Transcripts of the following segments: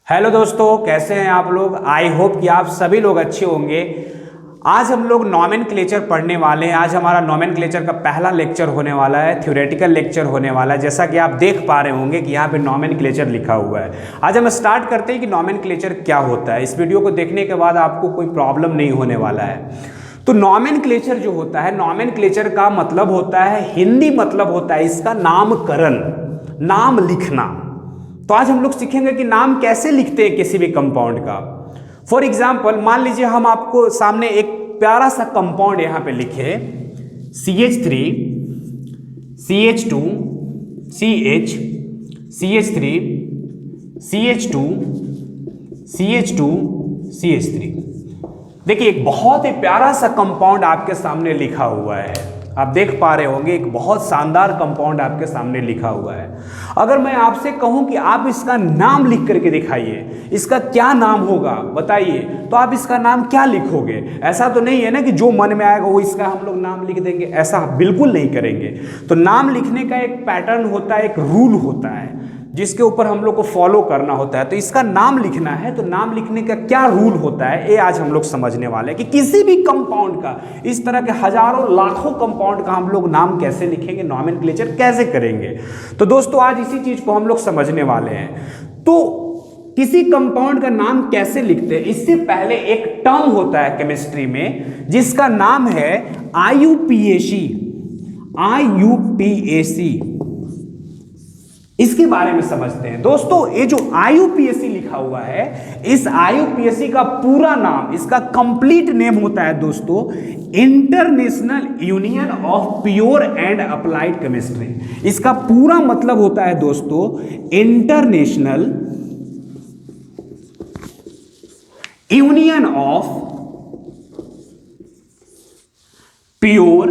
Hello दोस्तों, कैसे हैं आप लोग। आई होप कि आप सभी लोग अच्छे होंगे। आज हम लोग नॉमेनक्लेचर पढ़ने वाले हैं। आज हमारा नॉमेनक्लेचर का पहला लेक्चर होने वाला है, थ्योरेटिकल लेक्चर होने वाला है। जैसा कि आप देख पा रहे होंगे कि यहाँ पे नॉमेनक्लेचर लिखा हुआ है। आज हम स्टार्ट करते हैं कि नॉमेनक्लेचर क्या होता है। इस वीडियो को देखने के बाद आपको कोई प्रॉब्लम नहीं होने वाला है। तो नॉमेनक्लेचर जो होता है, नॉमेनक्लेचर का मतलब होता है, हिंदी मतलब होता है इसका नामकरण, नाम लिखना। तो आज हम लोग सीखेंगे कि नाम कैसे लिखते हैं किसी भी कंपाउंड का। फॉर एग्जाम्पल मान लीजिए हम आपको सामने एक प्यारा सा कंपाउंड यहाँ पे लिखे, CH3 CH2 CH CH3 CH2 CH2 CH3। देखिए एक बहुत ही प्यारा सा कंपाउंड आपके सामने लिखा हुआ है। आप देख पा रहे होंगे एक बहुत शानदार कंपाउंड आपके सामने लिखा हुआ है। अगर मैं आपसे कहूं कि आप इसका नाम लिख करके दिखाइए, इसका क्या नाम होगा बताइए, तो आप इसका नाम क्या लिखोगे। ऐसा तो नहीं है ना कि जो मन में आएगा वो इसका हम लोग नाम लिख देंगे, ऐसा बिल्कुल नहीं करेंगे। तो नाम लिखने का एक पैटर्न होता है, एक रूल होता है जिसके ऊपर हम लोग को फॉलो करना होता है। तो इसका नाम लिखना है तो नाम लिखने का क्या रूल होता है, ये आज हम लोग समझने वाले हैं कि किसी भी कंपाउंड का, इस तरह के हजारों लाखों कंपाउंड का हम लोग नाम कैसे लिखेंगे, नॉमेनक्लेचर कैसे करेंगे। तो दोस्तों आज इसी चीज को हम लोग समझने वाले हैं। तो किसी कंपाउंड का नाम कैसे लिखते हैं, इससे पहले एक टर्म होता है केमिस्ट्री में जिसका नाम है IUPAC। इसके बारे में समझते हैं। दोस्तों ये जो IUPAC लिखा हुआ है, इस IUPAC का पूरा नाम, इसका कंप्लीट नेम होता है दोस्तों international union of pure and applied chemistry. इसका पूरा मतलब होता है दोस्तों international union of pure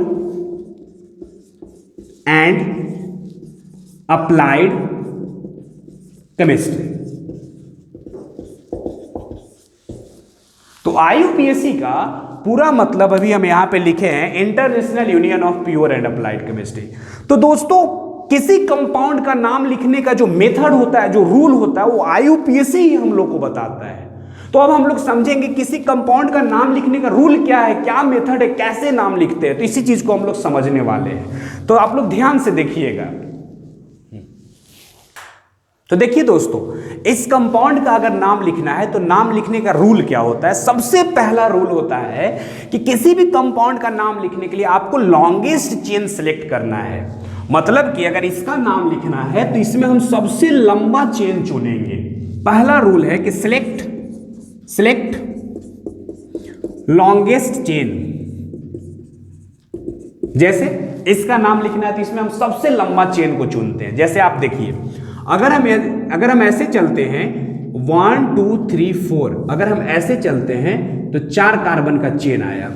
and applied chemistry. तो IUPAC का पूरा मतलब अभी हम यहां पे लिखे हैं international union of pure and applied chemistry. तो दोस्तों किसी कंपाउंड का नाम लिखने का जो मेथड होता है, जो रूल होता है, वो IUPAC ही हम लोग को बताता है। तो अब हम लोग समझेंगे किसी कंपाउंड का नाम लिखने का रूल क्या है, क्या मेथड है, कैसे नाम लिखते हैं। तो इसी चीज को हम लोग समझने वाले हैं। तो आप लोग ध्यान से देखिएगा। तो देखिए दोस्तों, इस कंपाउंड का अगर नाम लिखना है तो नाम लिखने का रूल क्या होता है। सबसे पहला रूल होता है कि किसी भी कंपाउंड का नाम लिखने के लिए आपको लॉन्गेस्ट चेन सेलेक्ट करना है। मतलब कि अगर इसका नाम लिखना है तो इसमें हम सबसे लंबा चेन चुनेंगे। पहला रूल है कि सिलेक्ट लॉन्गेस्ट चेन। जैसे इसका नाम लिखना है तो इसमें हम सबसे लंबा चेन को चुनते हैं। जैसे आप देखिए, अगर हम ऐसे चलते हैं 1 2 3 4, अगर हम ऐसे चलते हैं तो 4 कार्बन का चेन आया,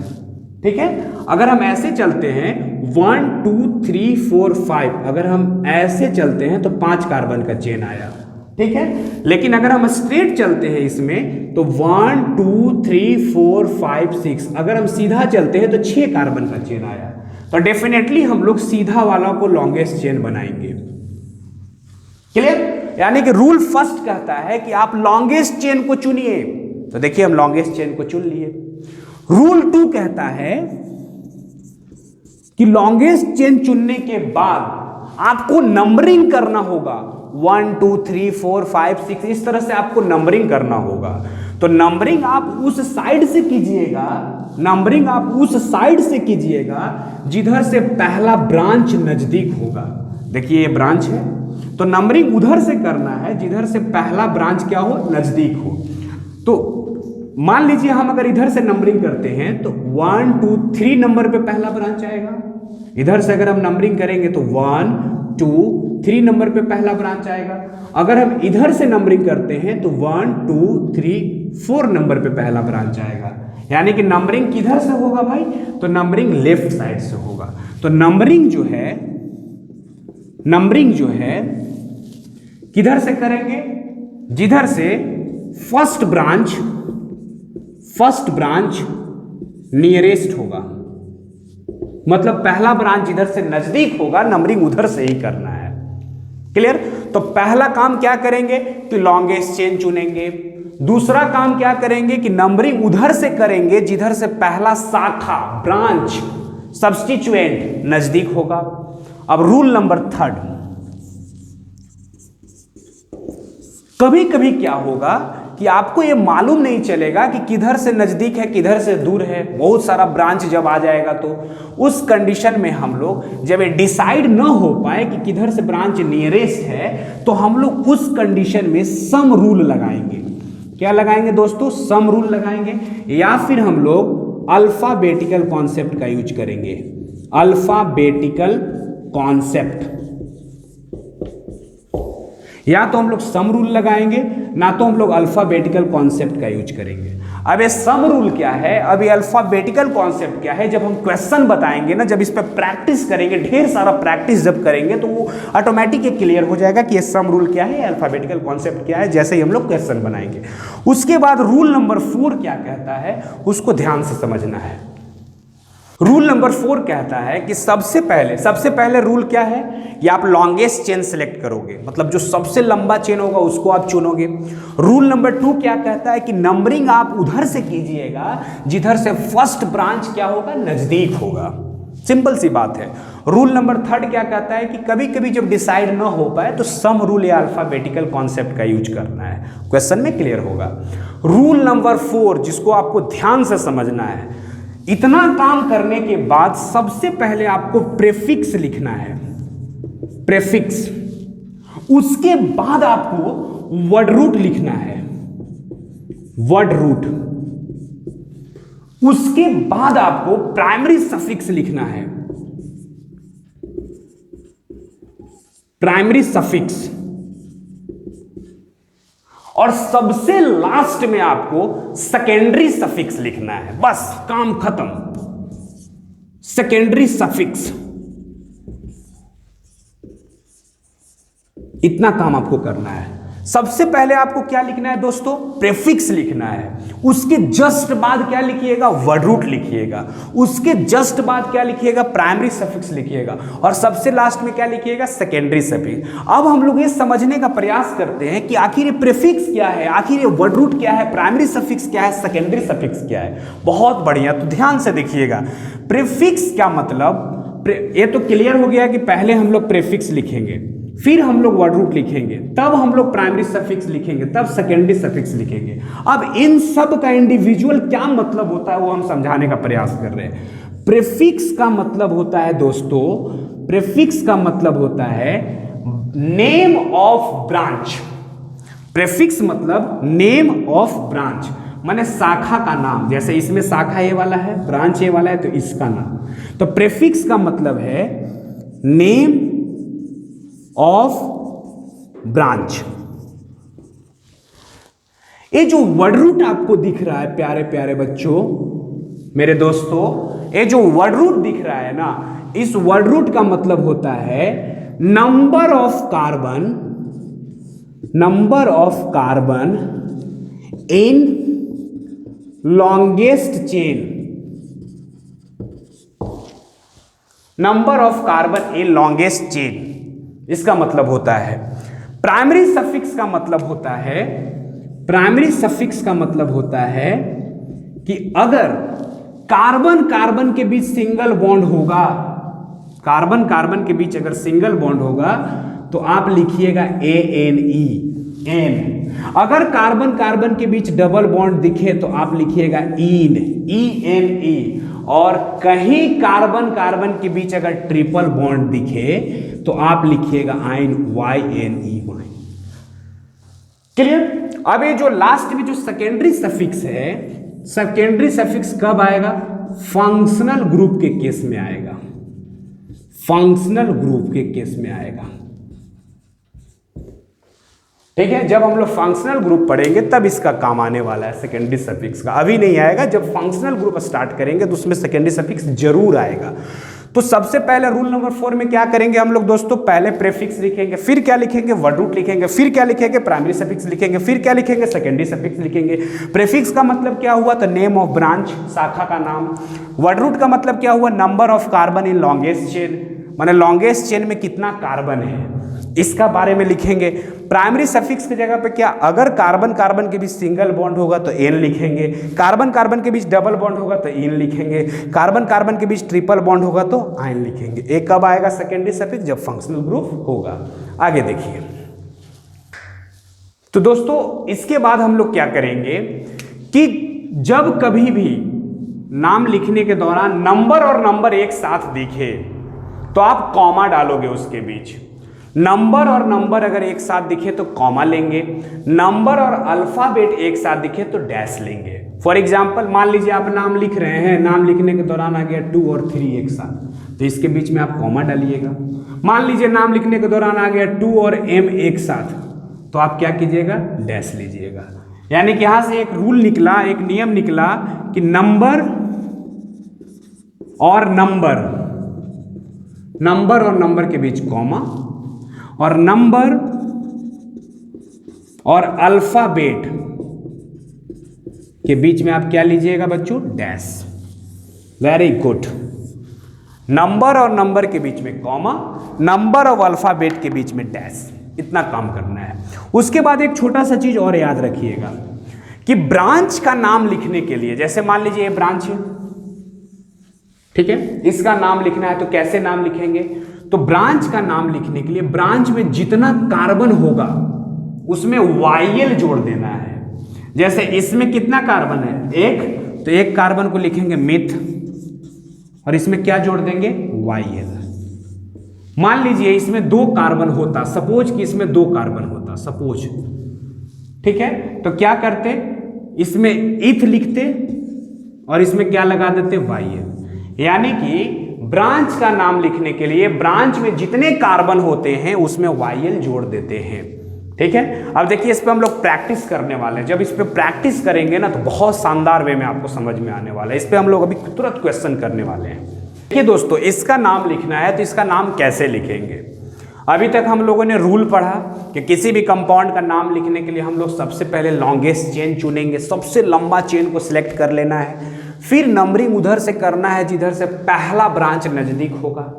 ठीक है। अगर हम ऐसे चलते हैं 1 2 3 4 5, अगर हम ऐसे चलते हैं तो 5 कार्बन का चेन आया, ठीक है। लेकिन अगर हम स्ट्रेट चलते हैं इसमें तो 1 2 3 4 5 6, अगर हम सीधा चलते हैं तो 6 कार्बन का चेन आया। तो डेफिनेटली हम लोग सीधा वाला को लॉन्गेस्ट चेन बनाएंगे। क्लियर। यानी कि रूल फर्स्ट कहता है कि आप लॉन्गेस्ट चेन को चुनिए। तो देखिए हम लॉन्गेस्ट चेन को चुन लिए। रूल 2 कहता है कि लॉन्गेस्ट चेन चुनने के बाद आपको नंबरिंग करना होगा। 1 2 3 4 5 6, इस तरह से आपको नंबरिंग करना होगा। तो नंबरिंग आप उस साइड से कीजिएगा, नंबरिंग आप उस साइड से कीजिएगा जिधर से पहला ब्रांच नजदीक होगा। देखिए ये ब्रांच है, तो नंबरिंग उधर से करना है जिधर से पहला ब्रांच क्या हो, नजदीक हो। तो मान लीजिए हम अगर इधर से नंबरिंग करते हैं तो 1 2 3 नंबर पे पहला ब्रांच आएगा। इधर से अगर हम नंबरिंग करेंगे तो 1 2 3 नंबर पे पहला ब्रांच आएगा। अगर हम इधर से नंबरिंग करते हैं तो 1 2 3 4 नंबर पे पहला ब्रांच आएगा। यानी कि नंबरिंग किधर से होगा भाई, तो नंबरिंग लेफ्ट साइड से होगा। तो नंबरिंग जो है किधर से करेंगे, जिधर से फर्स्ट ब्रांच नियरेस्ट होगा, मतलब पहला ब्रांच जिधर से नजदीक होगा, नंबरिंग उधर से ही करना है। क्लियर। तो पहला काम क्या करेंगे कि लॉन्गेस्ट चेन चुनेंगे। दूसरा काम क्या करेंगे कि नंबरिंग उधर से करेंगे जिधर से पहला शाखा ब्रांच सब्स्टिट्यूएंट नजदीक होगा। अब रूल नंबर 3, कभी कभी क्या होगा कि आपको ये मालूम नहीं चलेगा कि किधर से नजदीक है किधर से दूर है, बहुत सारा ब्रांच जब आ जाएगा तो उस कंडीशन में हम लोग जब ये डिसाइड ना हो पाए कि किधर से ब्रांच नियरेस्ट है तो हम लोग उस कंडीशन में सम रूल लगाएंगे। क्या लगाएंगे दोस्तों? सम रूल लगाएंगे, या फिर हम लोग अल्फाबेटिकल कॉन्सेप्ट का यूज करेंगे। अल्फाबेटिकल कॉन्सेप्ट, या तो हम लोग सम रूल लगाएंगे ना तो हम लोग अल्फाबेटिकल कॉन्सेप्ट का यूज करेंगे। अब ये सम रूल क्या है, अब ये अल्फाबेटिकल कॉन्सेप्ट क्या है, जब हम क्वेश्चन बताएंगे ना, जब इस पर प्रैक्टिस करेंगे, ढेर सारा प्रैक्टिस जब करेंगे तो वो ऑटोमेटिक क्लियर हो जाएगा कि ये सम रूल क्या है, अल्फाबेटिकल कॉन्सेप्ट क्या है, जैसे ही हम लोग क्वेश्चन बनाएंगे। उसके बाद रूल नंबर 4 क्या कहता है उसको ध्यान से समझना है। रूल नंबर 4 कहता है कि सबसे पहले रूल क्या है कि आप लॉन्गेस्ट चेन सेलेक्ट करोगे, मतलब जो सबसे लंबा चेन होगा उसको आप चुनोगे। रूल नंबर 2 क्या कहता है कि नंबरिंग आप उधर से कीजिएगा जिधर से फर्स्ट ब्रांच क्या होगा, नजदीक होगा। सिंपल सी बात है। रूल नंबर 3 क्या कहता है कि कभी कभी जब डिसाइड ना हो पाए तो सम रूल या अल्फाबेटिकल कॉन्सेप्ट का यूज करना है, क्वेश्चन में क्लियर होगा। रूल नंबर 4 जिसको आपको ध्यान से समझना है, इतना काम करने के बाद सबसे पहले आपको प्रेफिक्स लिखना है, प्रेफिक्स। उसके बाद आपको वर्ड रूट लिखना है, वर्ड रूट। उसके बाद आपको प्राइमरी सफिक्स लिखना है, प्राइमरी सफिक्स। और सबसे लास्ट में आपको सेकेंडरी सफिक्स लिखना है। बस काम खत्म, सेकेंडरी सफिक्स। इतना काम आपको करना है। सबसे पहले आपको क्या लिखना है दोस्तों? प्रेफिक्स लिखना है। उसके जस्ट बाद क्या लिखिएगा? वर्ड रूट लिखिएगा। उसके जस्ट बाद क्या लिखिएगा? प्राइमरी सफिक्स लिखिएगा। और सबसे लास्ट में क्या लिखिएगा? Secondary suffix. अब हम लोग ये समझने का प्रयास करते हैं कि आखिर ये प्रेफिक्स क्या है, आखिर ये वर्ड रूट क्या है, प्राइमरी सफिक्स क्या है, सेकेंडरी सफिक्स क्या है। बहुत बढ़िया, तो ध्यान से देखिएगा। प्रेफिक्स क्या मतलब, ये तो क्लियर हो गया कि पहले हम लोग प्रेफिक्स लिखेंगे, फिर हम लोग वर्ड रूट लिखेंगे, तब हम लोग प्राइमरी सफिक्स लिखेंगे, तब सेकेंडरी सफिक्स लिखेंगे। अब इन सब का इंडिविजुअल क्या मतलब होता है वो हम समझाने का प्रयास कर रहे हैं। प्रीफिक्स का मतलब होता है दोस्तों, प्रीफिक्स का मतलब होता है नेम ऑफ ब्रांच। प्रीफिक्स मतलब नेम ऑफ ब्रांच, माने शाखा का नाम। जैसे इसमें शाखा ये वाला है, ब्रांच ये वाला है, तो इसका नाम। तो प्रीफिक्स का मतलब है नेम ऑफ ब्रांच। ये जो वर्ड रूट आपको दिख रहा है प्यारे प्यारे बच्चों, मेरे दोस्तों, ये जो वर्ड रूट दिख रहा है ना, इस वर्ड रूट का मतलब होता है number of carbon, number of carbon in longest chain, number of carbon in longest chain, इसका मतलब होता है। प्राइमरी सफिक्स का मतलब होता है, प्राइमरी सफिक्स का मतलब होता है कि अगर कार्बन कार्बन के बीच सिंगल बॉन्ड होगा, कार्बन कार्बन के बीच अगर सिंगल बॉन्ड होगा तो आप लिखिएगा ANE, एन। अगर कार्बन कार्बन के बीच डबल बॉन्ड दिखे तो आप लिखिएगा ईन, ENE। और कहीं कार्बन कार्बन के बीच अगर ट्रिपल बॉन्ड दिखे तो आप लिखिएगा आइन, YNE, वाइन। क्लियर? अब ये जो लास्ट में जो सेकेंडरी सफिक्स है, सेकेंडरी सफिक्स कब आएगा? फंक्शनल ग्रुप के केस में आएगा, फंक्शनल ग्रुप के केस में आएगा। ठीक है, जब हम लोग फंक्शनल ग्रुप पढ़ेंगे तब इसका काम आने वाला है सेकेंडरी सफिक्स का, अभी नहीं आएगा। जब फंक्शनल ग्रुप स्टार्ट करेंगे तो उसमें सेकेंडरी सफिक्स जरूर आएगा। तो सबसे पहले रूल नंबर 4 में क्या करेंगे हम लोग दोस्तों? पहले प्रीफिक्स लिखेंगे, फिर क्या लिखेंगे? वर्ड रूट लिखेंगे, फिर क्या लिखेंगे? प्राइमरी सफिक्स लिखेंगे, फिर क्या लिखेंगे? सेकेंडरी सफिक्स लिखेंगे। प्रीफिक्स का मतलब क्या हुआ? तो नेम ऑफ ब्रांच, शाखा का नाम। वर्ड रूट का मतलब क्या हुआ? Number of carbon in longest chain. माने लॉन्गेस्ट चेन में कितना कार्बन है, इसका बारे में लिखेंगे। प्राइमरी सफिक्स की जगह पे क्या, अगर कार्बन कार्बन के बीच सिंगल बॉन्ड होगा तो एन लिखेंगे, कार्बन कार्बन के बीच डबल बॉन्ड होगा तो इन लिखेंगे, कार्बन कार्बन के बीच ट्रिपल बॉन्ड होगा तो आयन लिखेंगे। एक कब आएगा सेकेंडरी सफिक्स, जब फंक्शनल ग्रुप होगा। आगे देखिए, तो दोस्तों इसके बाद हम लोग क्या करेंगे कि जब कभी भी नाम लिखने के दौरान नंबर और नंबर एक साथ दिखे तो आप कॉमा डालोगे उसके बीच। नंबर और नंबर अगर एक साथ दिखे तो कॉमा लेंगे, नंबर और अल्फाबेट एक साथ दिखे तो डैश लेंगे। फॉर एग्जाम्पल मान लीजिए आप नाम लिख रहे हैं, नाम लिखने के दौरान आ गया 2 और 3 एक साथ, तो इसके बीच में आप कॉमा डालिएगा। मान लीजिए नाम लिखने के दौरान आ गया 2 और m एक साथ, तो आप क्या कीजिएगा, डैश लीजिएगा। यानी कि यहां से एक रूल निकला, एक नियम निकला कि नंबर और नंबर के बीच कॉमा, और नंबर और अल्फाबेट के बीच में आप क्या लीजिएगा बच्चों, डैश। Very good. नंबर और नंबर के बीच में कॉमा, नंबर और अल्फाबेट के बीच में डैश, इतना काम करना है। उसके बाद एक छोटा सा चीज और याद रखिएगा कि ब्रांच का नाम लिखने के लिए, जैसे मान लीजिए ये ब्रांच है, ठीक है, इसका नाम लिखना है तो कैसे नाम लिखेंगे, तो ब्रांच का नाम लिखने के लिए ब्रांच में जितना कार्बन होगा उसमें YL जोड़ देना है। जैसे इसमें कितना कार्बन है, एक, तो एक कार्बन को लिखेंगे मिथ और इसमें क्या जोड़ देंगे, YL। मान लीजिए इसमें 2 कार्बन होता, सपोज कि इसमें 2 कार्बन होता, सपोज, ठीक है, तो क्या करते, इसमें इथ लिखते और इसमें क्या लगा देते, YL। यानी कि ब्रांच का नाम लिखने के लिए ब्रांच में जितने कार्बन होते हैं उसमें YL जोड़ देते हैं। ठीक है, अब देखिए इस पे हम लोग प्रैक्टिस करने वाले हैं। जब इस पे प्रैक्टिस करेंगे ना तो बहुत शानदार वे में आपको समझ में आने वाला है। इस पे हम लोग अभी तुरंत क्वेश्चन करने वाले हैं। देखिए दोस्तों, इसका नाम लिखना है तो इसका नाम कैसे लिखेंगे। अभी तक हम लोगों ने रूल पढ़ा कि किसी भी कंपाउंड का नाम लिखने के लिए हम लोग सबसे पहले लॉन्गेस्ट चेन चुनेंगे, सबसे लंबा चेन को सिलेक्ट कर लेना है, फिर नंबरिंग उधर से करना है जिधर से पहला ब्रांच नजदीक होगा।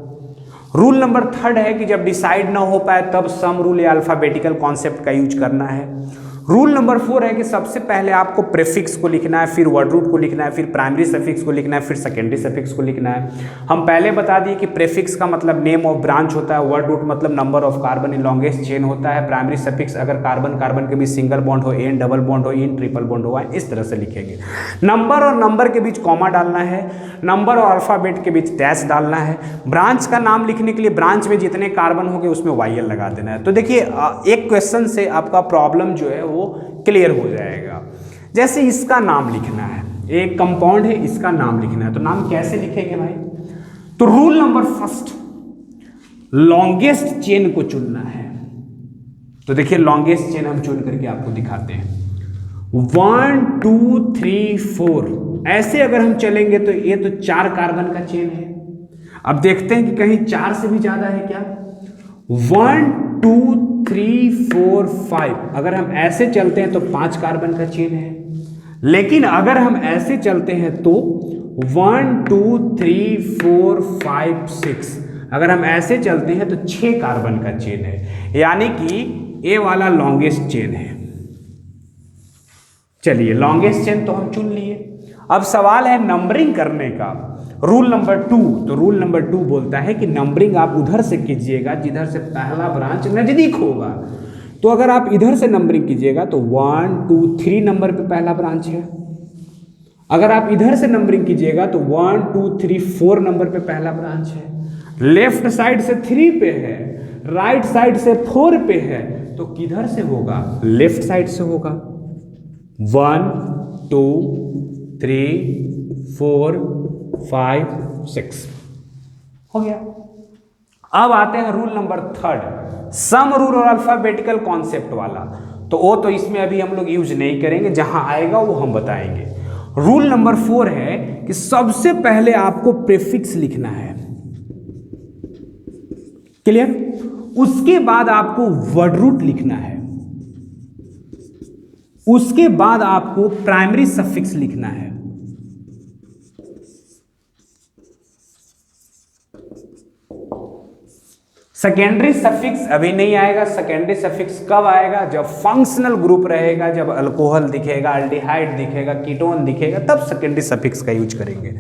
रूल नंबर 3 है कि जब डिसाइड ना हो पाए तब सम रूल या अल्फाबेटिकल कॉन्सेप्ट का यूज करना है। रूल नंबर 4 है कि सबसे पहले आपको प्रीफिक्स को लिखना है, फिर वर्ड रूट को लिखना है, फिर प्राइमरी सफिक्स को लिखना है, फिर सेकेंडरी सफिक्स को लिखना है। हम पहले बता दिए कि प्रीफिक्स का मतलब नेम ऑफ ब्रांच होता है, वर्ड रूट मतलब number of carbon in longest chain होता है, प्राइमरी सफिक्स अगर कार्बन कार्बन के बीच सिंगल बॉन्ड हो, एन डबल बॉन्ड हो, इन ट्रिपल बॉन्ड हो, इस तरह से लिखेंगे। नंबर और नंबर के बीच कॉमा डालना है, नंबर और अल्फाबेट के बीच डैश डालना है। ब्रांच का नाम लिखने के लिए ब्रांच में जितने कार्बन होंगे उसमें YL लगा देना है। तो देखिए एक क्वेश्चन से आपका प्रॉब्लम जो है वो क्लियर हो जाएगा। जैसे इसका नाम लिखना है, एक कंपाउंड है, इसका नाम लिखना है, तो नाम कैसे लिखेंगे भाई। तो रूल नंबर 1 लॉन्गेस्ट चेन को चुनना है। तो देखिए लॉन्गेस्ट चेन हम चुन करके आपको दिखाते हैं। 1 2 3 4 ऐसे अगर हम चलेंगे तो ये तो 4 कार्बन का चेन है। अब देखते हैं कि कहीं 4 से भी ज्यादा है क्या। 1 2 3 4 5 अगर हम ऐसे चलते हैं तो 5 कार्बन का चेन है। लेकिन अगर हम ऐसे चलते हैं तो 1 2 3 4 5 6 अगर हम ऐसे चलते हैं तो 6 कार्बन का चेन है, यानी कि ये वाला लॉन्गेस्ट चेन है। चलिए लॉन्गेस्ट चेन तो हम चुन लिए। अब सवाल है नंबरिंग करने का। रूल नंबर 2, तो रूल नंबर 2 बोलता है कि नंबरिंग आप उधर से कीजिएगा जिधर से पहला ब्रांच नजदीक होगा। तो अगर आप इधर से नंबरिंग कीजिएगा तो 1 2 3 नंबर पे पहला ब्रांच है। अगर आप इधर से नंबरिंग कीजिएगा तो 1 2 3 4 नंबर पे पहला ब्रांच है। लेफ्ट साइड से 3 पे है, राइट साइड से 4 पे है, तो किधर से होगा, लेफ्ट साइड से होगा। 1 2 3 4 5 6 हो गया। अब आते हैं रूल नंबर 3 सम रूल और अल्फाबेटिकल कॉन्सेप्ट वाला। तो वो तो इसमें अभी हम लोग यूज नहीं करेंगे, जहां आएगा वो हम बताएंगे। रूल नंबर 4 है कि सबसे पहले आपको प्रीफिक्स लिखना है, क्लियर। उसके बाद आपको वर्ड रूट लिखना है, उसके बाद आपको प्राइमरी सफिक्स लिखना है, सेकेंडरी सफिक्स अभी नहीं आएगा। सेकेंडरी सफिक्स कब आएगा? जब फंक्शनल ग्रुप रहेगा, जब अल्कोहल दिखेगा, अल्डिहाइड दिखेगा, कीटोन दिखेगा, तब सेकेंडरी सफिक्स का यूज करेंगे।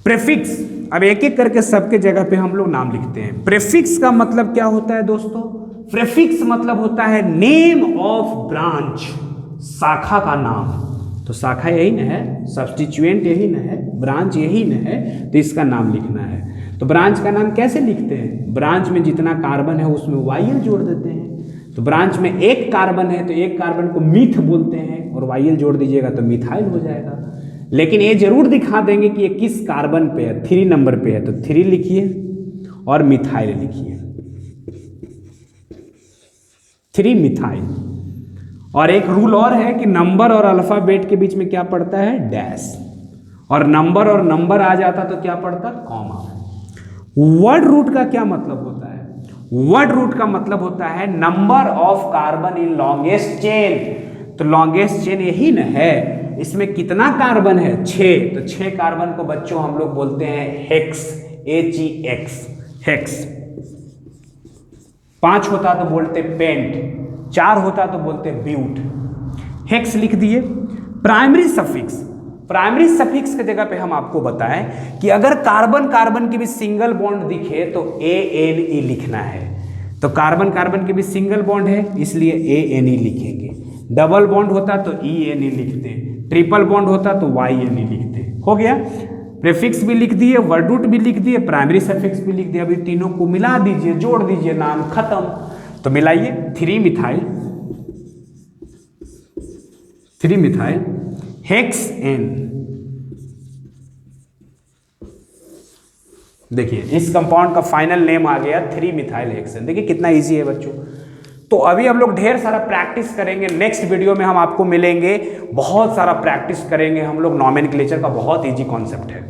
प्रेफिक्स, अब एक एक करके सबके जगह पे हम लोग नाम लिखते हैं। प्रेफिक्स का मतलब क्या होता है दोस्तों? प्रेफिक्स मतलब होता है नेम ऑफ ब्रांच, शाखा का नाम। तो शाखा यही न है, सब्स्टिट्यूएंट यही न है, ब्रांच यही न है, तो इसका नाम लिखना है। तो ब्रांच का नाम कैसे लिखते हैं? ब्रांच में जितना कार्बन है उसमें वाइल जोड़ देते हैं। तो ब्रांच में एक कार्बन है तो एक कार्बन को मीथ बोलते हैं और वाइल जोड़ दीजिएगा तो मिथाइल हो जाएगा। लेकिन ये जरूर दिखा देंगे कि ये किस कार्बन पे है, 3 नंबर पे है, तो 3 लिखिए और मिथाइल लिखिए, 3 मिथाइल। और एक रूल और है कि नंबर और अल्फाबेट के बीच में क्या पड़ता है? डैश। और नंबर आ जाता तो क्या पड़ता? कॉमा। वर्ड रूट का क्या मतलब होता है? वर्ड रूट का मतलब होता है number of carbon in longest chain. तो लॉन्गेस्ट चेन यही न है, इसमें कितना कार्बन है? 6। तो 6 कार्बन को बच्चों हम लोग बोलते हैं हेक्स, HEX, हेक्स। 5 होता तो बोलते पेंट, 4 होता तो बोलते ब्यूट। हेक्स लिख दिए। प्राइमरी सफिक्स, प्राइमरी सफिक्स की जगह पे हम आपको बताएं कि अगर कार्बन कार्बन के भी सिंगल बॉन्ड दिखे तो ANE लिखना है। तो कार्बन कार्बन के भी सिंगल बॉन्ड है इसलिए ANE लिखेंगे। डबल बॉन्ड होता तो ENE लिखते, ट्रिपल बॉन्ड होता तो YNE लिखते। हो गया, प्रीफिक्स भी लिख दिए, वर्ड रूट भी लिख दिए, प्राइमरी सफिक्स भी लिख दिए। अभी तीनों को मिला दीजिए, जोड़ दीजिए, नाम खत्म। तो मिलाइए, 3 मिथाइल, 3 मिथाइल हेक्सेन। देखिए इस कंपाउंड का फाइनल नेम आ गया 3 मिथाइल हेक्सेन। देखिए कितना इजी है बच्चों। तो अभी हम लोग ढेर सारा प्रैक्टिस करेंगे। नेक्स्ट वीडियो में हम आपको मिलेंगे, बहुत सारा प्रैक्टिस करेंगे हम लोग। नॉमेनक्लेचर का बहुत इजी कॉन्सेप्ट है।